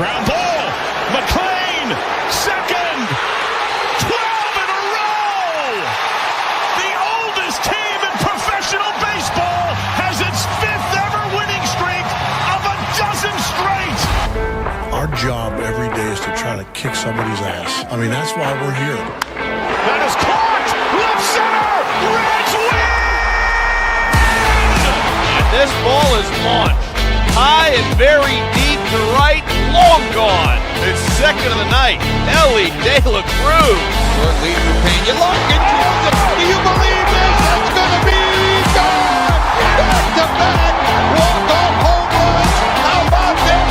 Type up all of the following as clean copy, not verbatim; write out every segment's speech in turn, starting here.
Ground ball. McLean, second. 12 in a row. The oldest team in professional baseball has its 5th ever winning streak of a dozen straight. Our job every day is to try to kick somebody's ass. I mean, that's why we're here. That is caught. Left center. Reds win. And this ball is launched high and very deep to right, long gone. It's second of the night. Elly De La Cruz. Short lead for Pena. Larkin throws it. Do you believe this? That's going to be gone. Back to back. Walk-off home runs. How about this?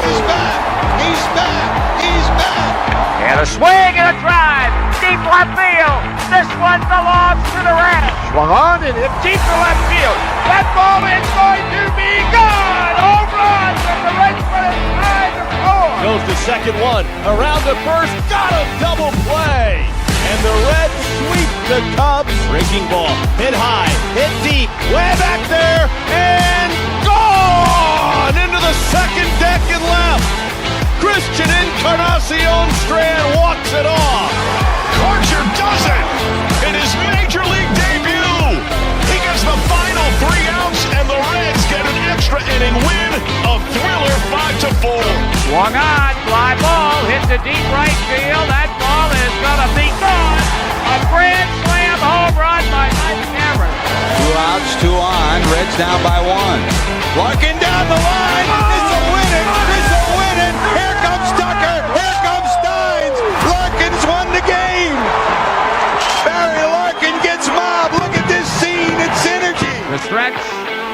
He's back. He's back. He's back. And a swing and a drive. Deep left field. This one belongs to the Reds. Swung on and hit deep to left field. That ball is going to be gone. Home run. And the Reds put it tied to 4. Goes to second one. Around the first. Got a double play. And the Reds sweep the Cubs. Breaking ball. Hit high. Hit deep. Way back there. And gone into the second deck and left. Christian Encarnacion Strand walks it off. Carter does it in his major league debut. He gets the final 3 outs, and the Reds get an extra inning win. A thriller 5-4. Swung on. Fly ball. Hit the deep right field. That ball is going to be gone. A grand slam home run by Mike Cameron. 2 outs, 2 on. Reds down by 1. Larkin down the line. This will win it. This will win it. Here comes Tucker. Here comes Steins. Larkin's won the game. Barry Larkin gets mobbed. Look at this scene. It's synergy. The stretch,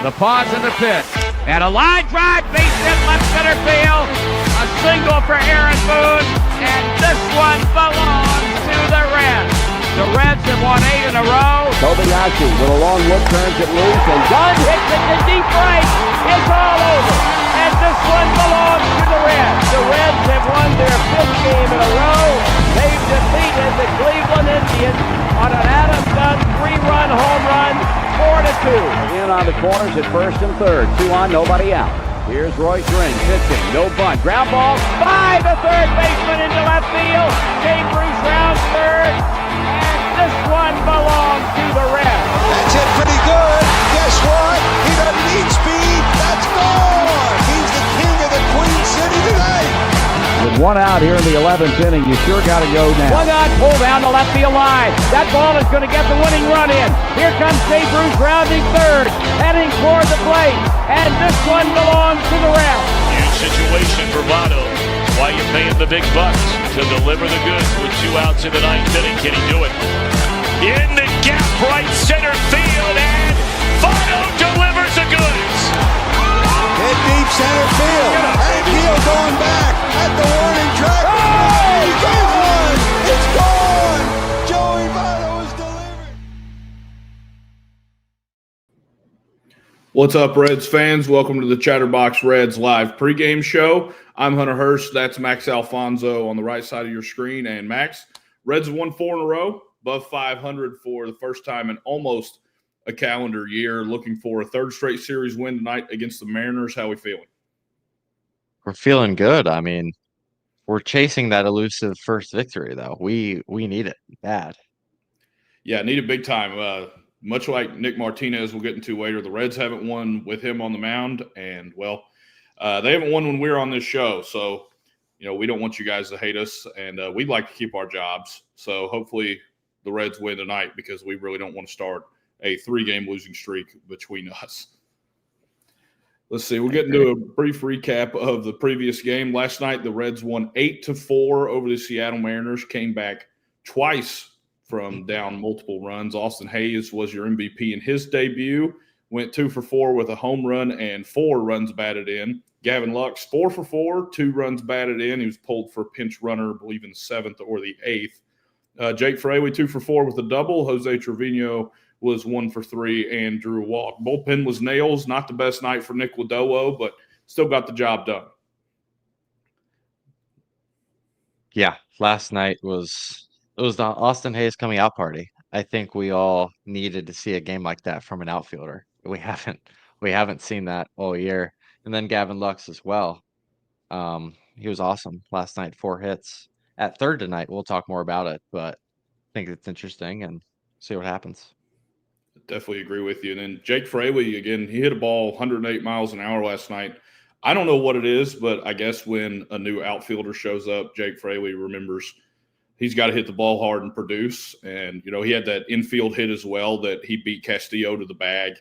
the pause, and the pitch. And a line drive, base hit left center field. A single for Aaron Boone. And this one belongs to the Reds. The Reds have won 8 in a row. Kobayashi with a long look turns it loose, and Dunn hits it to deep right. It's all over. And this one belongs to the Reds. The Reds have won their 5th game in a row. They've defeated the Cleveland Indians on an Adam Dunn 3-run home run, 4-2. In on the corners at first and third. 2 on, nobody out. Here's Royce Ring pitching, no bunt. Ground ball by the third baseman into left field. Jay Bruce rounds third. This one belongs to the Reds. That's it pretty good. Guess what? He doesn't need speed. That's gone. He's the king of the Queen City tonight. With 1 out here in the 11th inning, you sure got to go now. 1 out, pull down the left field line. That ball is going to get the winning run in. Here comes Jay Bruce rounding third, heading toward the plate. And this one belongs to the Reds. Huge situation for Votto. Why you paying the big bucks to deliver the goods with 2 outs in the 9th inning? Can he do it? In the gap, right center field, and Votto delivers the goods. Hit deep center field. Hank Hill going back at the warning track. Oh, he gets one. It's gone. Joey Votto is delivered. What's up, Reds fans? Welcome to the Chatterbox Reds live pregame show. I'm Hunter Hurst. That's Max Alfonso on the right side of your screen. And Max, Reds have won 4 in a row, above 500 for the first time in almost a calendar year. Looking for a 3rd straight series win tonight against the Mariners. How are we feeling? We're feeling good. I mean, we're chasing that elusive first victory, though. We need it bad. Yeah, need it big time. Much like Nick Martinez, we'll get into later. The Reds haven't won with him on the mound, and, well, they haven't won when we're on this show. So, we don't want you guys to hate us, and we'd like to keep our jobs. So hopefully the Reds win tonight because we really don't want to start a 3-game losing streak between us. Let's see. We'll get into a brief recap of the previous game. Last night, the Reds won 8-4 over the Seattle Mariners, came back twice from down multiple runs. Austin Hayes was your MVP in his debut, went 2 for 4 with a home run and 4 runs batted in. Gavin Lux, 4 for 4, 2 runs batted in. He was pulled for a pinch runner, I believe in the 7th or the 8th. Jake Fraley, 2 for 4 with a double. Jose Trevino was 1 for 3 and drew a walk. Bullpen was nails. Not the best night for Nick Lodolo, but still got the job done. Yeah, last night was the Austin Hayes coming out party. I think we all needed to see a game like that from an outfielder. We haven't seen that all year. And then Gavin Lux as well. He was awesome last night, 4 hits. At third tonight, we'll talk more about it, but I think it's interesting and see what happens. Definitely agree with you. And then Jake Fraley, again, he hit a ball 108 miles an hour last night. I don't know what it is, but I guess when a new outfielder shows up, Jake Fraley remembers he's got to hit the ball hard and produce. And, he had that infield hit as well that he beat Castillo to the bag.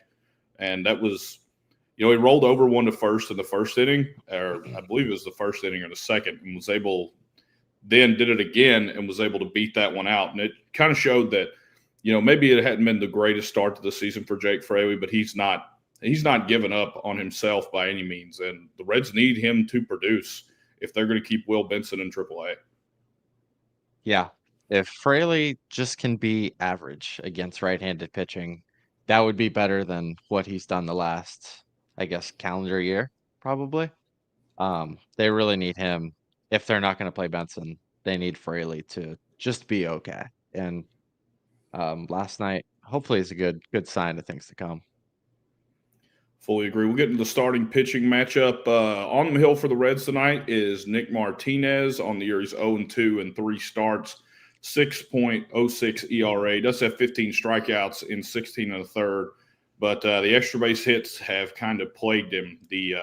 And that was, he rolled over one to first in the first inning, or I believe it was the first inning or the second, and was able – then did it again and was able to beat that one out. And it kind of showed that, maybe it hadn't been the greatest start to the season for Jake Fraley, but he's not given up on himself by any means. And the Reds need him to produce if they're going to keep Will Benson in AAA. Yeah. If Fraley just can be average against right-handed pitching, that would be better than what he's done the last, I guess, calendar year, probably. They really need him. If they're not going to play Benson, they need Fraley to just be okay. And last night, hopefully, is a good sign of things to come. Fully agree. We'll get into the starting pitching matchup. On the hill for the Reds tonight is Nick Martinez. On the year, he's 0-2 in 3 starts, 6.06 ERA. Does have 15 strikeouts in 16 and a third, but the extra base hits have kind of plagued him. The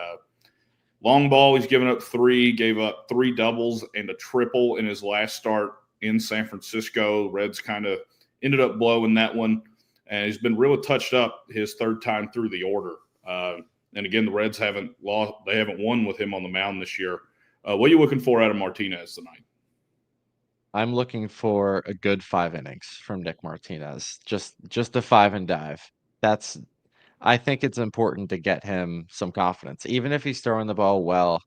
long ball, he's given up 3, gave up 3 doubles and a triple in his last start in San Francisco. Reds kind of ended up blowing that one, and he's been really touched up his third time through the order. And again, the Reds haven't won with him on the mound this year. What are you looking for out of Martinez tonight? I'm looking for a good 5 innings from Nick Martinez. Just a 5 and dive. I think it's important to get him some confidence. Even if he's throwing the ball well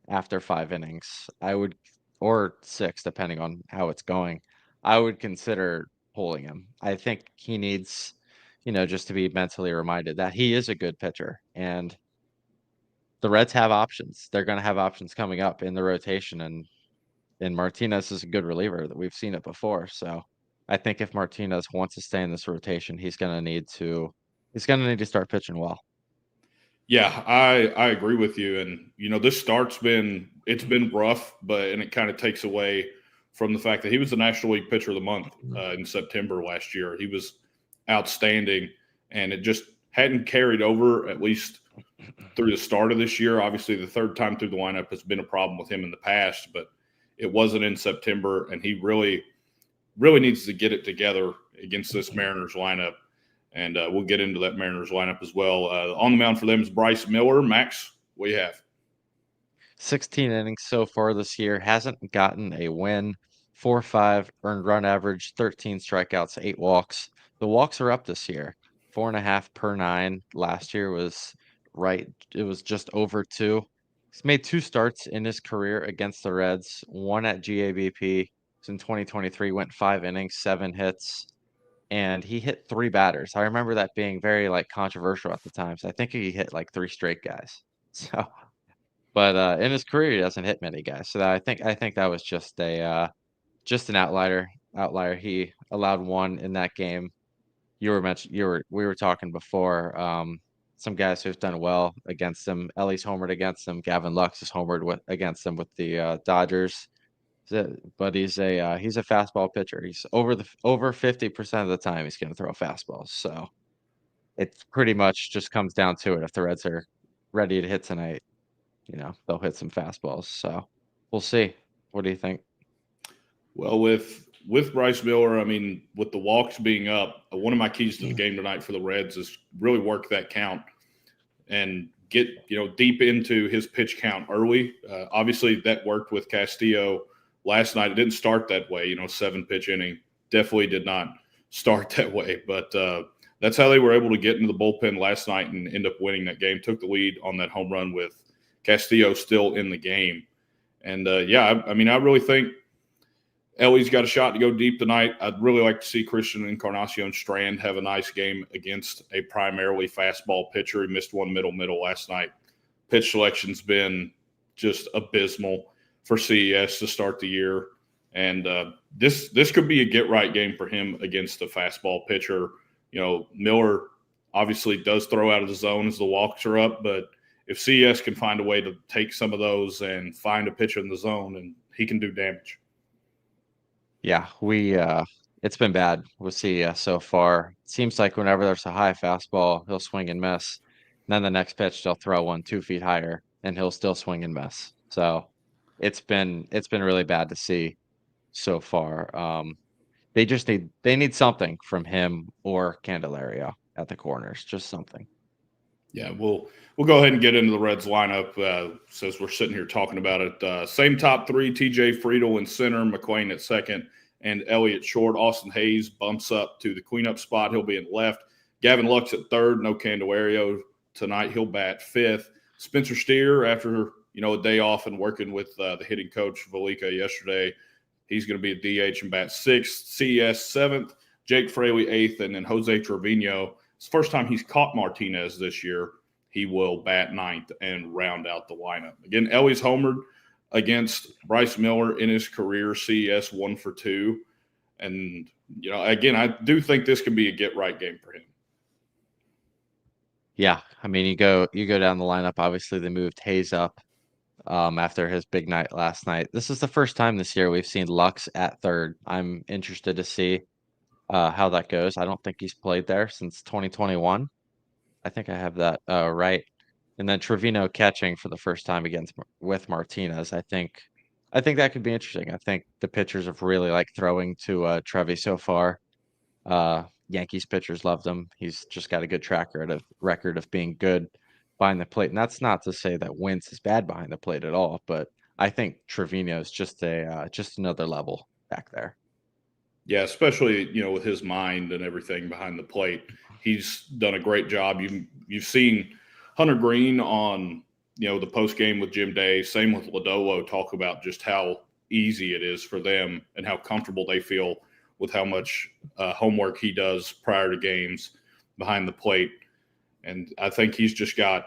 after 5 innings, or 6, depending on how it's going, I would consider pulling him. I think he needs, just to be mentally reminded that he is a good pitcher. And the Reds have options. They're going to have options coming up in the rotation. And Martinez is a good reliever that we've seen it before. So I think if Martinez wants to stay in this rotation, he's going to need to start pitching well. Yeah, I agree with you. And, this start's been rough, and it kind of takes away from the fact that he was the National League Pitcher of the Month in September last year. He was outstanding, and it just hadn't carried over, at least through the start of this year. Obviously, the third time through the lineup has been a problem with him in the past, but it wasn't in September, and he really, really needs to get it together against this Mariners lineup. And we'll get into that Mariners lineup as well. On the mound for them is Bryce Miller. Max, what do you have? 16 innings so far this year. Hasn't gotten a win. 4.5 earned run average, 13 strikeouts, 8 walks. The walks are up this year. 4.5 per 9. Last year was it was just over 2. He's made 2 starts in his career against the Reds. 1 at GABP. In 2023, went 5 innings, 7 hits. And he hit 3 batters. I remember that being very controversial at the time. So I think he hit 3 straight guys. So, but in his career, he doesn't hit many guys. So I think that was just an outlier. He allowed 1 in that game. We were talking before. Some guys who've done well against him. Elly's homered against him. Gavin Lux is homered against him with the Dodgers. But he's a fastball pitcher. He's over 50% of the time he's going to throw fastballs. So it pretty much just comes down to it. If the Reds are ready to hit tonight, they'll hit some fastballs. So we'll see. What do you think? Well, with Bryce Miller, with the walks being up, one of my keys to the game tonight for the Reds is really work that count and get deep into his pitch count early. Obviously, that worked with Castillo last night. It didn't start that way, 7-pitch inning. Definitely did not start that way. But that's how they were able to get into the bullpen last night and end up winning that game. Took the lead on that home run with Castillo still in the game. And, I really think Elly's got a shot to go deep tonight. I'd really like to see Christian Encarnacion Strand have a nice game against a primarily fastball pitcher. He missed one middle last night. Pitch selection's been just abysmal for CES to start the year. And this could be a get-right game for him against the fastball pitcher. Miller obviously does throw out of the zone as the walks are up, but if CES can find a way to take some of those and find a pitch in the zone, and he can do damage. Yeah, it's been bad with CES so far. Seems like whenever there's a high fastball, he'll swing and miss. And then the next pitch, they'll throw one 2 feet higher, and he'll still swing and miss. So it's been really bad to see so far. They need something from him or Candelario at the corners, just something. Yeah, we'll go ahead and get into the Reds lineup since we're sitting here talking about it. Same top three: TJ Friedel in center, McQuain at second, and Elliott short. Austin Hayes bumps up to the cleanup spot. He'll be in left. Gavin Lux at third. No Candelario tonight. He'll bat fifth. Spencer Steer, after a day off and working with the hitting coach Velika yesterday, he's going to be a DH and bat sixth. CES seventh. Jake Fraley eighth, and then Jose Trevino. It's the first time he's caught Martinez this year. He will bat ninth and round out the lineup. Again, Ellie's homered against Bryce Miller in his career. CES 1 for 2. And, again, I do think this could be a get-right game for him. Yeah, I mean, you go down the lineup. Obviously, they moved Hayes up after his big night last night. This is the first time this year we've seen Lux at third. I'm interested to see how that goes. I don't think he's played there since 2021. I think I have that right. And then Trevino catching for the first time with Martinez. I think that could be interesting. I think the pitchers have really liked throwing to Trevi so far. Yankees pitchers loved him. He's just got a good record of being good behind the plate. And that's not to say that Wentz is bad behind the plate at all, but I think Trevino is just another level back there. Yeah, especially, with his mind and everything behind the plate. He's done a great job. You've seen Hunter Green on, the post game with Jim Day, same with Lodolo, talk about just how easy it is for them and how comfortable they feel with how much homework he does prior to games behind the plate. And I think he's just got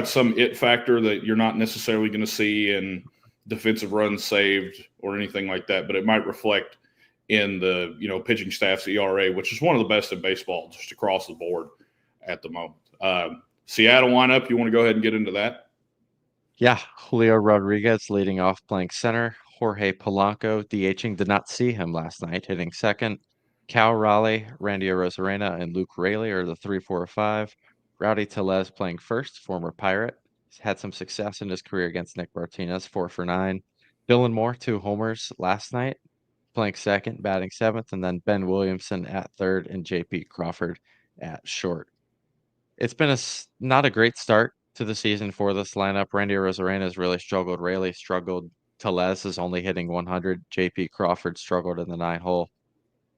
some it factor that you're not necessarily going to see in defensive runs saved or anything like that, but it might reflect in the pitching staff's ERA, which is one of the best in baseball just across the board at the moment. Seattle lineup, you want to go ahead and get into that? Yeah, Julio Rodriguez leading off, playing center. Jorge Polanco DHing, did not see him last night, hitting second. Cal Raleigh, Randy Arozarena, and Luke Raley are the 3, 4, 5. Rowdy Tellez playing first, former Pirate. He's had some success in his career against Nick Martinez, 4 for 9. Dylan Moore, 2 homers last night, playing second, batting seventh, and then Ben Williamson at third and JP Crawford at short. It's been not a great start to the season for this lineup. Randy Arozarena has really struggled. Raley struggled. Tellez is only hitting 100. JP Crawford struggled in the 9-hole.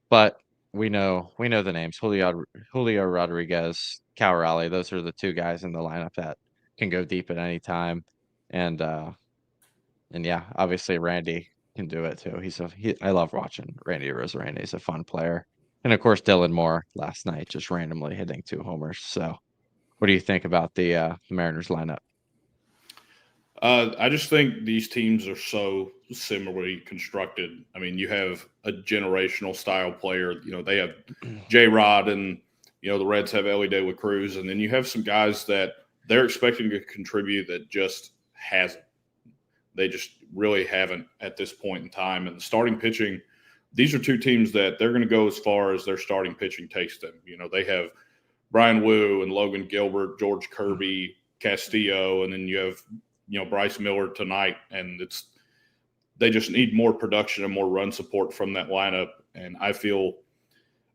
But we know the names. Julio Rodriguez, Cal Raleigh. Those are the two guys in the lineup that can go deep at any time. And yeah, obviously Randy can do it too. I love watching Randy Arozarena. He's a fun player. And of course, Dylan Moore last night just randomly hitting 2 homers. So what do you think about the Mariners lineup? I just think these teams are so similarly constructed. I mean, you have a generational style player. They have J-Rod, and, the Reds have Elly De La Cruz. And then you have some guys that they're expecting to contribute that just hasn't. They just really haven't at this point in time. And the starting pitching, these are two teams that they're going to go as far as their starting pitching takes them. They have Brian Wu and Logan Gilbert, George Kirby, Castillo, and then you have, Bryce Miller tonight. And they just need more production and more run support from that lineup. And I feel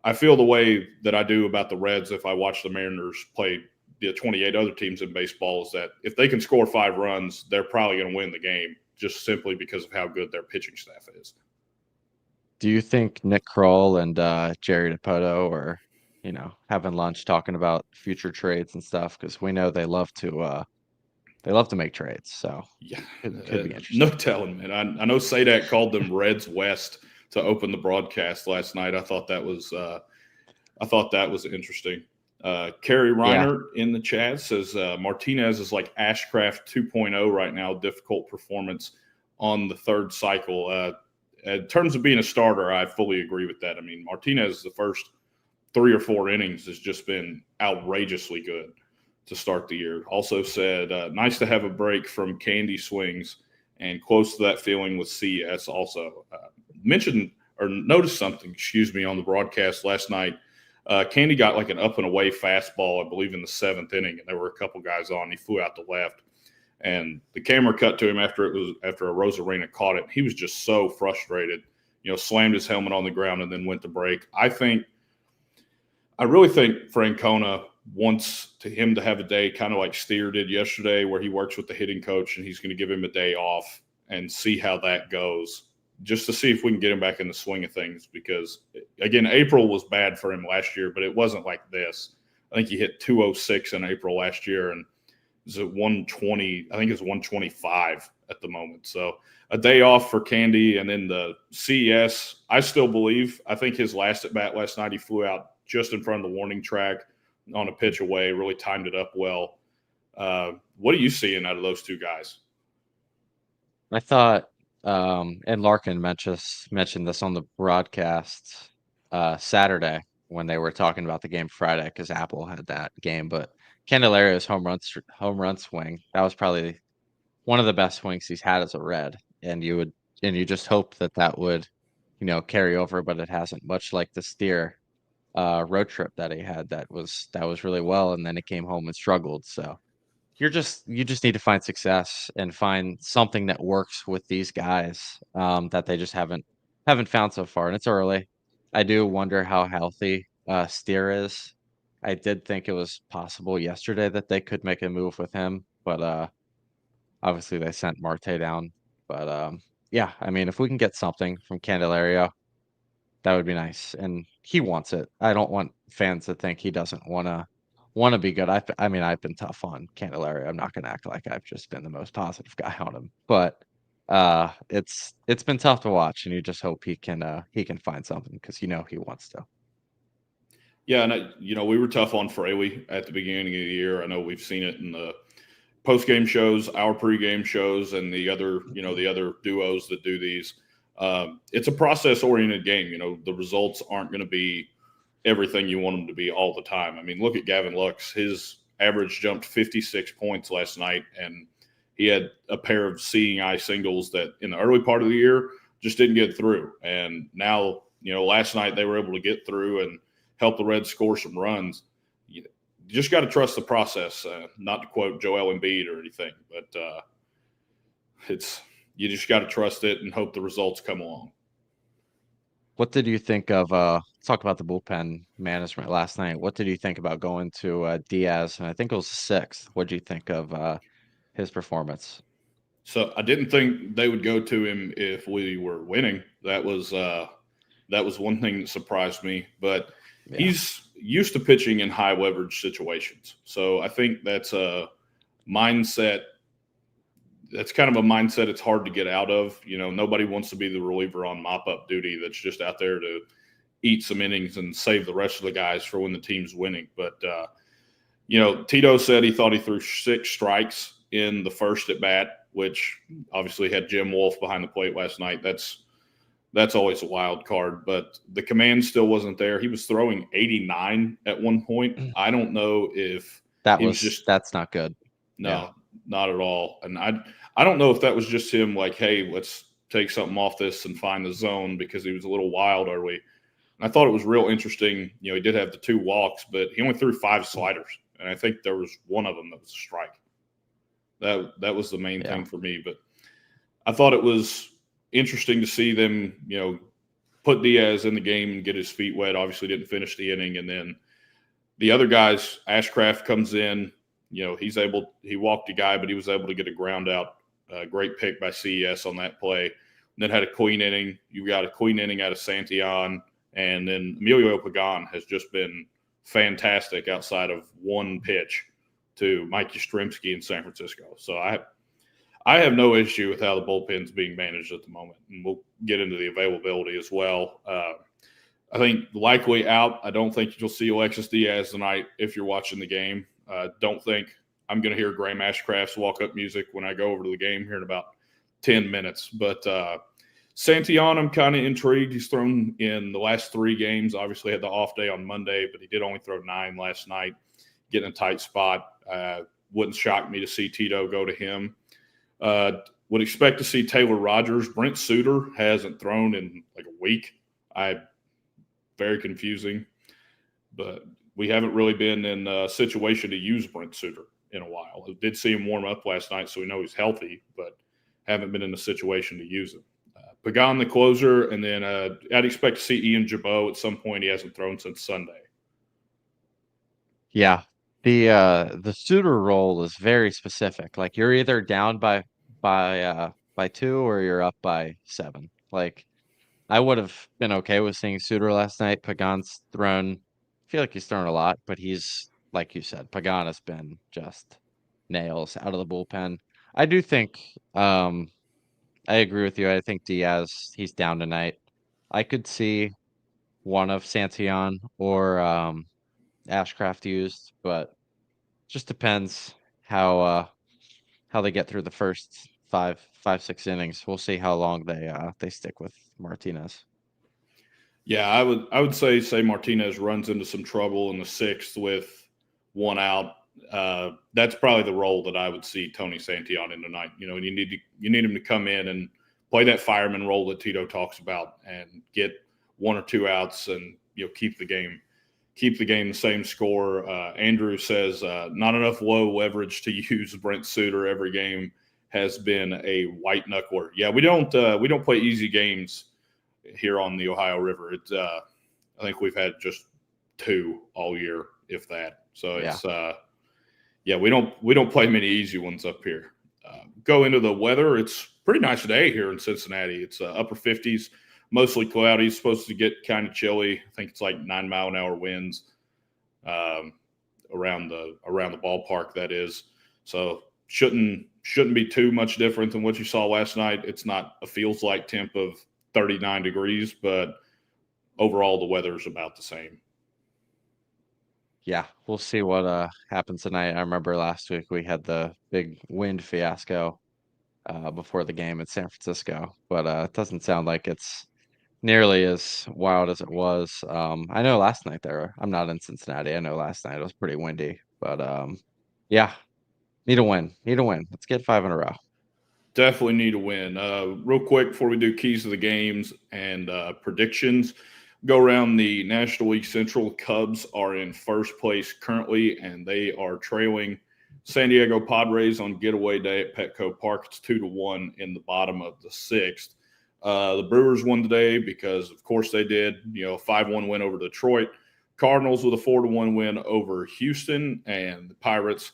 the way that I do about the Reds if I watch the Mariners play the 28 other teams in baseball, is that if they can score 5 runs, they're probably going to win the game, just simply because of how good their pitching staff is. Do you think Nick Kroll and Jerry Dipoto are, having lunch talking about future trades and stuff? Because we know they love to make trades. So yeah, it could be interesting. No telling, man. I know Sadak called them Reds West to open the broadcast last night. I thought that was interesting. Kerry Reiner in the chat says Martinez is like Ashcraft 2.0 right now. Difficult performance on the third cycle. In terms of being a starter, I fully agree with that. I mean, Martinez, the first 3 or 4 innings has just been outrageously good. to start the year. Also said, nice to have a break from Candy swings, and close to that feeling with CES also. Mentioned or noticed something, on the broadcast last night. Candy got like an up and away fastball, I believe, in the 7th inning, and there were a couple guys on. He flew out to left, and the camera cut to him after a Rosarena caught it. He was just so frustrated, slammed his helmet on the ground and then went to break. I really think Francona wants him to have a day kind of like Steer did yesterday, where he works with the hitting coach and he's going to give him a day off and see how that goes, just to see if we can get him back in the swing of things. Because, again, April was bad for him last year, but it wasn't like this. I think he hit 206 in April last year, and is at 120. I think it's 125 at the moment. So a day off for Candy. And then the CES, I still believe. I think his last at bat last night, he flew out just in front of the warning track on a pitch away, really timed it up well. What are you seeing out of those two guys? I thought, and Larkin mentioned this on the broadcast Saturday when they were talking about the game Friday, because Apple had that game. But Candelario's home run swing, that was probably one of the best swings he's had as a Red, and you just hope that would carry over, but it hasn't. Much like the Steer road trip that he had, that was really well, and then he came home and struggled. So you just need to find success and find something that works with these guys that they just haven't found so far, and it's early. I do wonder how healthy Steer is. I did think it was possible yesterday that they could make a move with him, but obviously they sent Marte down. But yeah, I mean, if we can get something from Candelario, that would be nice, and he wants it. I don't want fans to think he doesn't want to be good. I mean, I've been tough on Candelario. I'm not going to act like I've just been the most positive guy on him, but it's been tough to watch, and you just hope he can find something, because he wants to. Yeah, and we were tough on Fraley at the beginning of the year. I know we've seen it in the post-game shows, our pregame shows, and the other duos that do these. It's a process-oriented game. The results aren't going to be everything you want them to be all the time. I mean, look at Gavin Lux. His average jumped 56 points last night, and he had a pair of seeing eye singles that in the early part of the year just didn't get through. And now, last night they were able to get through and help the Reds score some runs. You just got to trust the process, not to quote Joel Embiid or anything, but you just got to trust it and hope the results come along. What did you think of let's talk about the bullpen management last night. What did you think about going to Diaz? And I think it was the 6th. What did you think of his performance? So I didn't think they would go to him if we were winning. That was one thing that surprised me. But yeah, he's used to pitching in high leverage situations. So I think that's a mindset. That's kind of a mindset it's hard to get out of. Nobody wants to be the reliever on mop-up duty that's just out there to eat some innings and save the rest of the guys for when the team's winning. But, Tito said he thought he threw 6 strikes in the first at bat, which obviously had Jim Wolf behind the plate last night. That's always a wild card. But the command still wasn't there. He was throwing 89 at one point. I don't know if that's not good. No. Yeah. Not at all. And I don't know if that was just him like, hey, let's take something off this and find the zone, because he was a little wild early. And I thought it was real interesting. He did have the 2 walks, but he only threw 5 sliders. And I think there was one of them that was a strike. That was the main thing for me. But I thought it was interesting to see them, put Diaz in the game and get his feet wet. Obviously didn't finish the inning. And then the other guys, Ashcraft comes in. He walked a guy, but he was able to get a ground out. Great pick by CES on that play. And then had a clean inning. You got a clean inning out of Santillan. And then Emilio Pagan has just been fantastic outside of one pitch to Mike Yastrzemski in San Francisco. So I have no issue with how the bullpen's being managed at the moment. And we'll get into the availability as well. I think likely out. I don't think you'll see Alexis Diaz tonight if you're watching the game. Don't think I'm going to hear Graham Ashcraft's walk-up music when I go over to the game here in about 10 minutes. But Santillan, I'm kind of intrigued. He's thrown in the last 3 games. Obviously had the off day on Monday, but he did only throw 9 last night, getting a tight spot. Wouldn't shock me to see Tito go to him. Would expect to see Taylor Rogers. Brent Suter hasn't thrown in like a week. Very confusing. But we haven't really been in a situation to use Brent Suter in a while. I did see him warm up last night, so we know he's healthy, but haven't been in a situation to use him. Pregame, the closer, and then I'd expect to see Ian Jabot at some point. He hasn't thrown since Sunday. Yeah. The Suter role is very specific. Like you're either down by 2 or you're up by 7. Like I would have been okay with seeing Suter last night. Pagan's thrown, I feel like he's thrown a lot, but he's, like you said, Pagan has been just nails out of the bullpen. I do think, I agree with you. I think Diaz, he's down tonight. I could see one of Santillan or Ashcraft used, but just depends how they get through the first 6 innings. We'll see how long they stick with Martinez. Yeah, I would say Martinez runs into some trouble in the 6th with 1 out. That's probably the role that I would see Tony Santillan in tonight. You know, you need him to come in and play that fireman role that Tito talks about and get 1 or 2 outs and keep the game the same score. Andrew says not enough low leverage to use Brent Suter every game has been a white knuckler. Yeah, we don't play easy games here on the Ohio River. It's I think we've had just 2 all year, if that. So it's we don't play many easy ones up here. Go into the weather. It's a pretty nice day here in Cincinnati. It's upper 50s. Mostly cloudy. It's supposed to get kind of chilly. I think it's like 9-mile-an-hour winds around the ballpark. That is, so shouldn't be too much different than what you saw last night. It's not a feels like temp of 39 degrees, but overall the weather is about the same. Yeah, we'll see what happens tonight. I remember last week we had the big wind fiasco before the game in San Francisco, but it doesn't sound like it's nearly as wild as it was. I know last night I'm not in Cincinnati. I know last night it was pretty windy, but yeah, need a win. Let's get 5 in a row. Definitely need a win. Real quick before we do keys to the games and predictions, go around the National League Central. Cubs are in first place currently, and they are trailing San Diego Padres on getaway day at Petco Park. It's 2-1 in the bottom of the 6th. The Brewers won today because, of course, they did. 5-1 win over Detroit. Cardinals with a 4-1 win over Houston, and the Pirates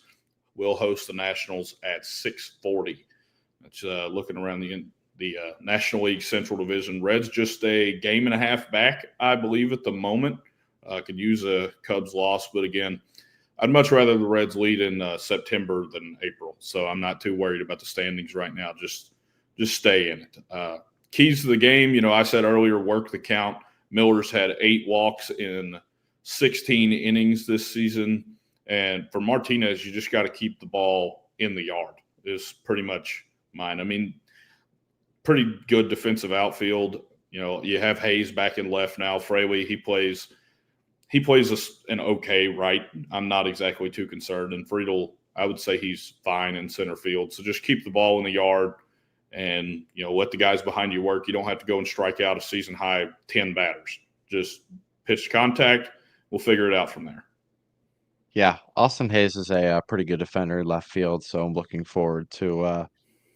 will host the Nationals at 6:40. That's looking around the National League Central Division. Reds just a game and a half back, I believe, at the moment. Could use a Cubs loss, but again, I'd much rather the Reds lead in September than April. So I'm not too worried about the standings right now. Just stay in it. Keys to the game, I said earlier, work the count. Miller's had 8 walks in 16 innings this season. And for Martinez, you just got to keep the ball in the yard is pretty much mine. I mean, pretty good defensive outfield. You have Hayes back in left now. Fraley, he plays an okay right. I'm not exactly too concerned. And Friedel, I would say he's fine in center field. So just keep the ball in the yard. And, let the guys behind you work. You don't have to go and strike out a season-high 10 batters. Just pitch contact. We'll figure it out from there. Yeah, Austin Hayes is a pretty good defender in left field, so I'm looking forward to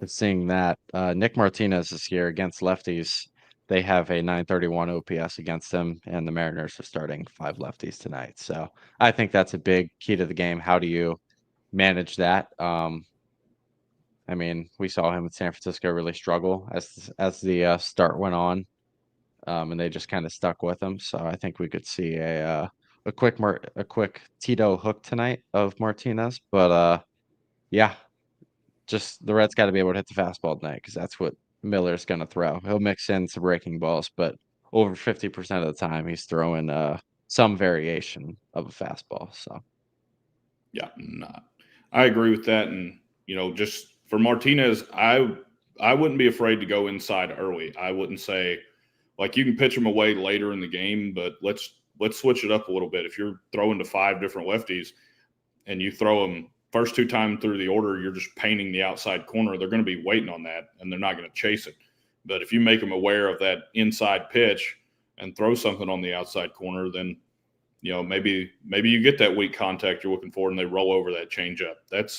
seeing that. Nick Martinez is here against lefties. They have a 931 OPS against them, and the Mariners are starting 5 lefties tonight. So I think that's a big key to the game. How do you manage that? I mean, we saw him in San Francisco really struggle as the start went on, and they just kind of stuck with him. So I think we could see a quick Tito hook tonight of Martinez. But yeah, just the Reds got to be able to hit the fastball tonight because that's what Miller's going to throw. He'll mix in some breaking balls, but over 50% of the time he's throwing some variation of a fastball. So yeah, I agree with that. And just for Martinez, I wouldn't be afraid to go inside early. I wouldn't say like you can pitch him away later in the game, but let's switch it up a little bit. If you're throwing to 5 different lefties and you throw him first 2 times through the order, you're just painting the outside corner. They're going to be waiting on that, and they're not going to chase it. But if you make them aware of that inside pitch and throw something on the outside corner, then maybe you get that weak contact you're looking for, and they roll over that changeup. That's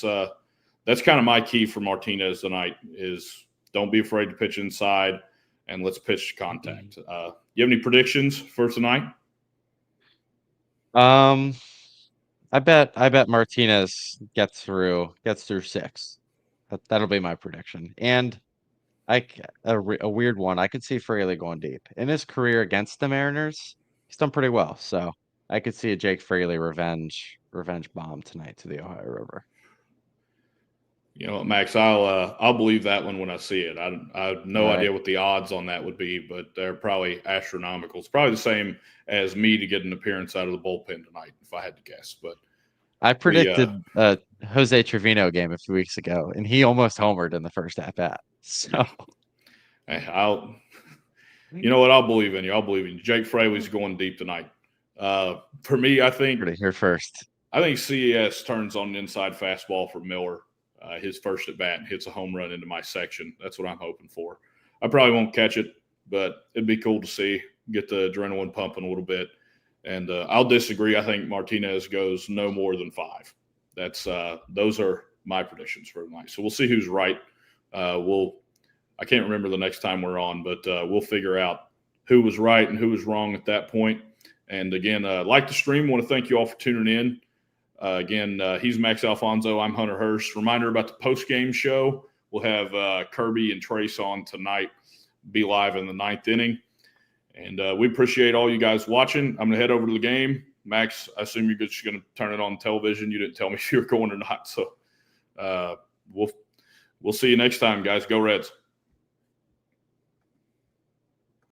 kind of my key for Martinez tonight is don't be afraid to pitch inside, and let's pitch to contact. You have any predictions for tonight? I bet Martinez gets through 6. That'll be my prediction. And a weird one. I could see Fraley going deep. In his career against the Mariners, he's done pretty well. So I could see a Jake Fraley revenge bomb tonight to the Ohio River. Max, I'll believe that one when I see it. I have no idea what the odds on that would be, but they're probably astronomical. It's probably the same as me to get an appearance out of the bullpen tonight, if I had to guess. But I predicted a Jose Trevino game a few weeks ago, and he almost homered in the first at-bat. So, you know what? I'll believe in you. I'll believe in you. Jake Fraley's going deep tonight. For me, I think here first. I think CES turns on an inside fastball for Miller. His first at bat and hits a home run into my section. That's what I'm hoping for. I probably won't catch it, but it'd be cool to see, get the adrenaline pumping a little bit. And I'll disagree. I think Martinez goes no more than 5. Those are my predictions for tonight. So we'll see who's right. I can't remember the next time we're on, but we'll figure out who was right and who was wrong at that point. And again, like the stream, want to thank you all for tuning in. Again, he's Max Alfonso. I'm Hunter Hurst. Reminder about the post-game show. We'll have Kirby and Trace on tonight. Be live in the 9th inning. And we appreciate all you guys watching. I'm going to head over to the game. Max, I assume you're just going to turn it on television. You didn't tell me if you were going or not. So we'll see you next time, guys. Go Reds.